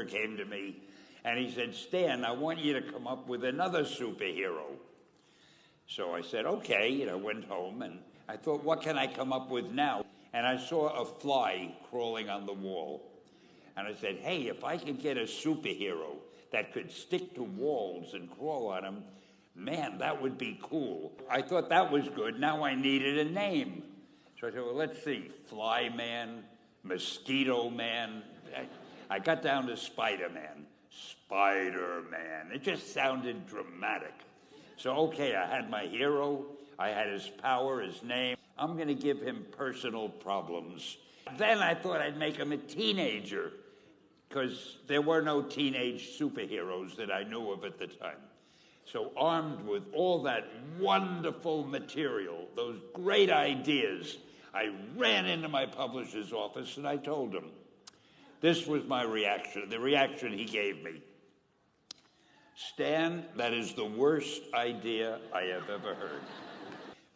came to me and he said, "Stan, I want you to come up with another superhero." So I said, okay, and I went home and I thought, what can I come up with now? And I saw a fly crawling on the wall. And I said, hey, if I could get a superhero that could stick to walls and crawl on them, man, that would be cool. I thought that was good. Now I needed a name. So I said, well, let's see, Fly Man, Mosquito Man. I got down to Spider-Man. Spider-Man. It just sounded dramatic. So, okay, I had my hero. I had his power, his name. I'm going to give him personal problems. Then I thought I'd make him a teenager, because there were no teenage superheroes that I knew of at the time. So armed with all that wonderful material, those great ideas, I ran into my publisher's office and I told him. This was my reaction, the reaction he gave me. Stan, that is the worst idea I have ever heard.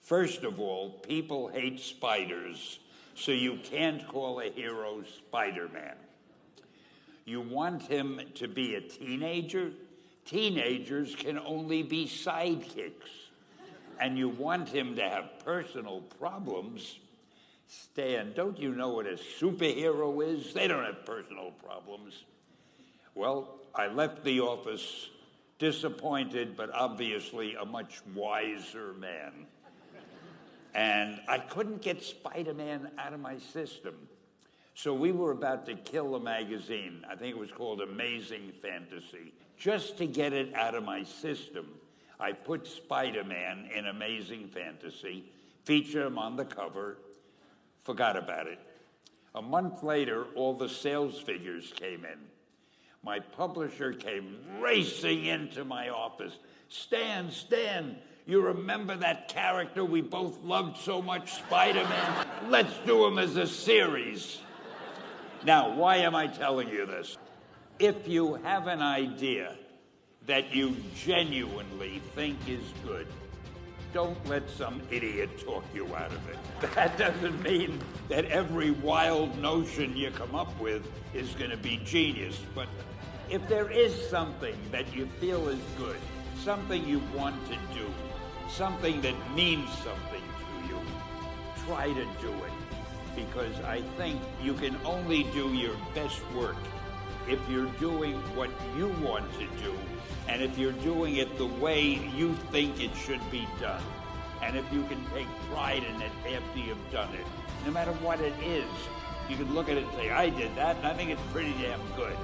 First of all, people hate spiders, so you can't call a hero Spider-Man. You want him to be a teenager? Teenagers can only be sidekicks. And you want him to have personal problems? Stan, don't you know what a superhero is? They don't have personal problems. Well, I left the office disappointed, but obviously a much wiser man. And I couldn't get Spider-Man out of my system. So we were about to kill a magazine. I think it was called Amazing Fantasy. Just to get it out of my system, I put Spider-Man in Amazing Fantasy, featured him on the cover, forgot about it. A month later, all the sales figures came in. My publisher came racing into my office. Stan, you remember that character we both loved so much, Spider-Man? Let's do him as a series. Now, why am I telling you this? If you have an idea that you genuinely think is good, don't let some idiot talk you out of it. That doesn't mean that every wild notion you come up with is going to be genius, but if there is something that you feel is good, something you want to do, something that means something to you, try to do it. Because I think you can only do your best work if you're doing what you want to do, and if you're doing it the way you think it should be done, and if you can take pride in it after you've done it. No matter what it is, you can look at it and say, I did that, and I think it's pretty damn good.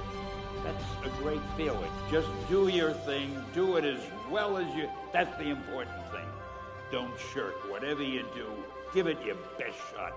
That's a great feeling. Just do your thing, do it as well as you, that's the important thing. Don't shirk. Whatever you do, give it your best shot.